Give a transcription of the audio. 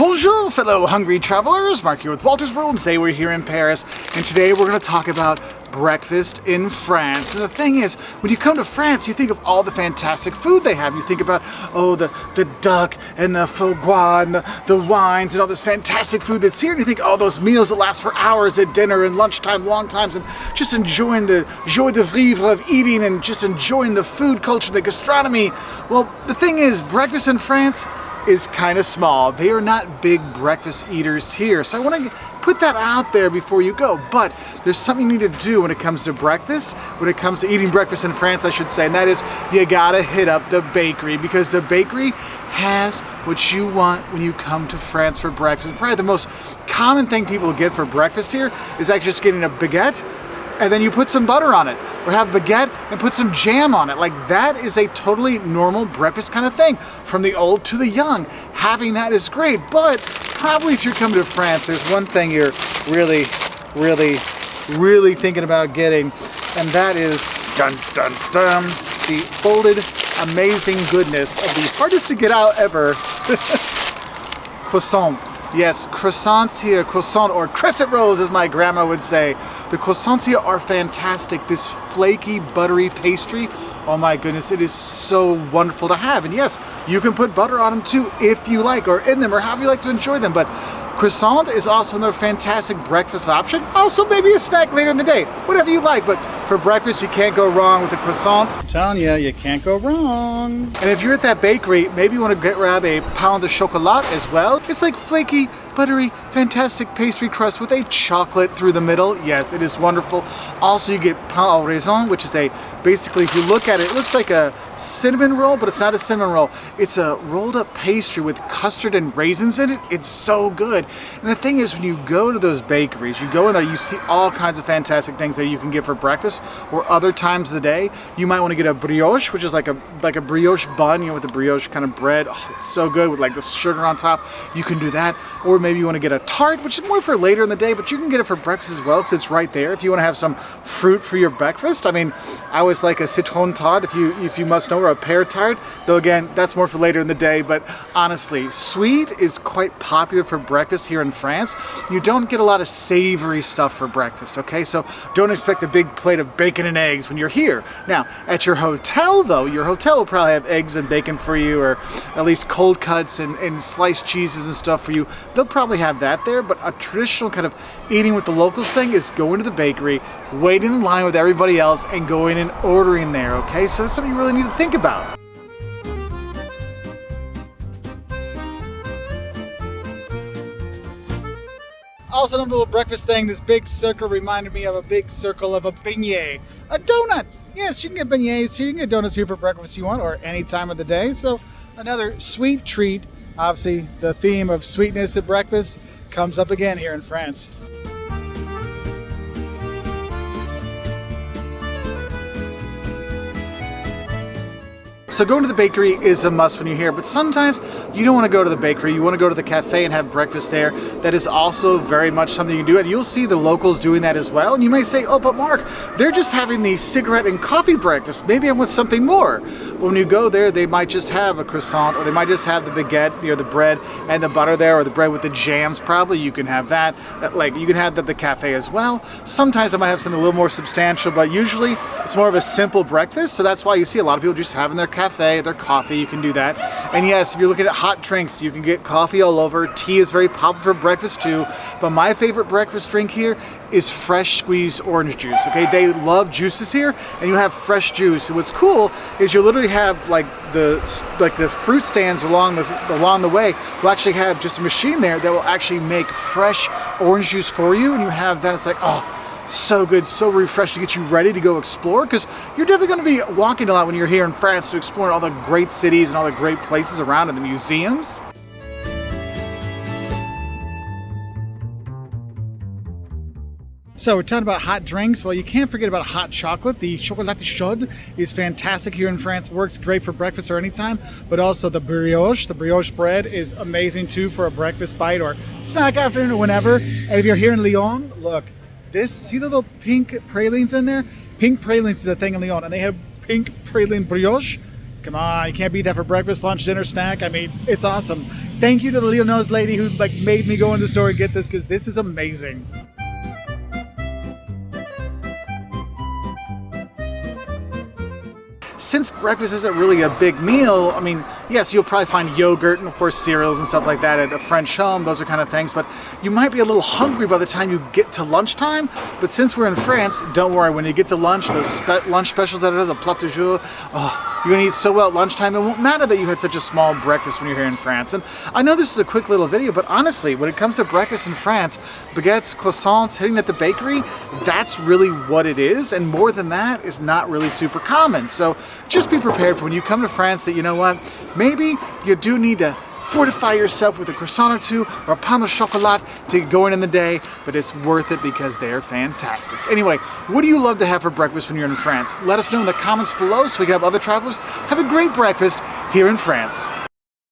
Bonjour, fellow hungry travelers. Mark here with Wolters World, and today we're here in Paris, and today we're going to talk about breakfast in France. And the thing is, when you come to France, you think of all the fantastic food they have. You think about, oh, the duck and the foie gras and the wines and all this fantastic food that's here. And you think, oh, those meals that last for hours at dinner and lunchtime, long times, and just enjoying the joie de vivre of eating and just enjoying the food culture, the gastronomy. Well, the thing is, breakfast in France is kind of small. They are not big breakfast eaters here. So I want to put that out there before you go. But there's something you need to do when it comes to breakfast, when it comes to eating breakfast in France, I should say, and that is you gotta hit up the bakery, because the bakery has what you want when you come to France for breakfast. And probably the most common thing people get for breakfast here is actually just getting a baguette, and then you put some butter on it, or have baguette and put some jam on it. Like, that is a totally normal breakfast kind of thing. From the old to the young, having that is great. But probably if you're coming to France, there's one thing you're really thinking about getting, and that is, dun dun dun, the folded amazing goodness of the hardest to get out ever, croissant. Yes, croissants here, croissant or crescent rolls as my grandma would say. The croissants here are fantastic. This flaky, buttery pastry, oh my goodness, it is so wonderful to have. And yes, you can put butter on them too if you like, or in them, or however you like to enjoy them. But croissant is also another fantastic breakfast option. Also maybe a snack later in the day, whatever you like. But for breakfast, you can't go wrong with the croissant. I'm telling you, you can't go wrong. And if you're at that bakery, maybe you want to grab a pain de chocolat as well. It's like flaky, buttery, fantastic pastry crust with a chocolate through the middle. Yes, it is wonderful. Also, you get pain au raisin, which is basically, if you look at it, it looks like a cinnamon roll, but it's not a cinnamon roll. It's a rolled up pastry with custard and raisins in it. It's so good. And the thing is, when you go to those bakeries, you go in there, you see all kinds of fantastic things that you can get for breakfast, or other times of the day. You might want to get a brioche, which is like a brioche bun, with the brioche kind of bread. Oh, it's so good with like the sugar on top. You can do that. Or maybe you want to get a tart, which is more for later in the day, but you can get it for breakfast as well, because it's right there. If you want to have some fruit for your breakfast, I mean, I always like a citron tart, if you must know, or a pear tart, though again, that's more for later in the day. But honestly, sweet is quite popular for breakfast here in France. You don't get a lot of savory stuff for breakfast, okay? So don't expect a big plate of bacon and eggs when you're here. Now, at your hotel, though, your hotel will probably have eggs and bacon for you, or at least cold cuts and sliced cheeses and stuff for you. They'll probably have that there, but a traditional kind of eating with the locals thing is going to the bakery, waiting in line with everybody else, and going and ordering there, okay? So that's something you really need to think about. Also, another little breakfast thing, this big circle reminded me of a big circle of a beignet, a donut. Yes, you can get beignets here, you can get donuts here for breakfast if you want, or any time of the day. So another sweet treat. Obviously, the theme of sweetness at breakfast comes up again here in France. So going to the bakery is a must when you're here, but sometimes you don't want to go to the bakery. You want to go to the cafe and have breakfast there. That is also very much something you can do, and you'll see the locals doing that as well. And you may say, oh, but Mark, they're just having the cigarette and coffee breakfast. Maybe I want something more. When you go there, they might just have a croissant, or they might just have the baguette, the bread and the butter there, or the bread with the jams. Probably you can have that. Like, you can have that at the cafe as well. Sometimes I might have something a little more substantial, but usually it's more of a simple breakfast. So that's why you see a lot of people just having their cafe, their coffee. You can do that. And yes, if you're looking at hot drinks, you can get coffee all over. Tea is very popular for breakfast too. But my favorite breakfast drink here is fresh squeezed orange juice. Okay, they love juices here, and you have fresh juice. And what's cool is you literally have like the fruit stands along the way will actually have just a machine there that will actually make fresh orange juice for you, and you have that. It's like, oh, so good, so refreshing to get you ready to go explore, because you're definitely going to be walking a lot when you're here in France to explore all the great cities and all the great places around and the museums. So we're talking about hot drinks. Well, you can't forget about hot chocolate. The chocolat chaude is fantastic here in France. Works great for breakfast or anytime. But also the brioche bread is amazing too for a breakfast bite or snack afternoon or whenever. And if you're here in Lyon, look, see the little pink pralines in there? Pink pralines is a thing in Lyon, and they have pink praline brioche. Come on, you can't beat that for breakfast, lunch, dinner, snack. I mean, it's awesome. Thank you to the Lyonnaise lady who like made me go in the store and get this, because this is amazing. Since breakfast isn't really a big meal, I mean, yes, you'll probably find yogurt and of course cereals and stuff like that at a French home, those are kind of things, but you might be a little hungry by the time you get to lunchtime. But since we're in France, don't worry, when you get to lunch, those lunch specials that are the plat du jour, oh, you're gonna eat so well at lunchtime, it won't matter that you had such a small breakfast when you're here in France. And I know this is a quick little video, but honestly, when it comes to breakfast in France, baguettes, croissants, hitting at the bakery, that's really what it is, and more than that is not really super common. So just be prepared for when you come to France that, you know what, maybe you do need to fortify yourself with a croissant or two or a pain au chocolat to get going in the day, but it's worth it because they're fantastic. Anyway, what do you love to have for breakfast when you're in France? Let us know in the comments below so we can have other travelers have a great breakfast here in France.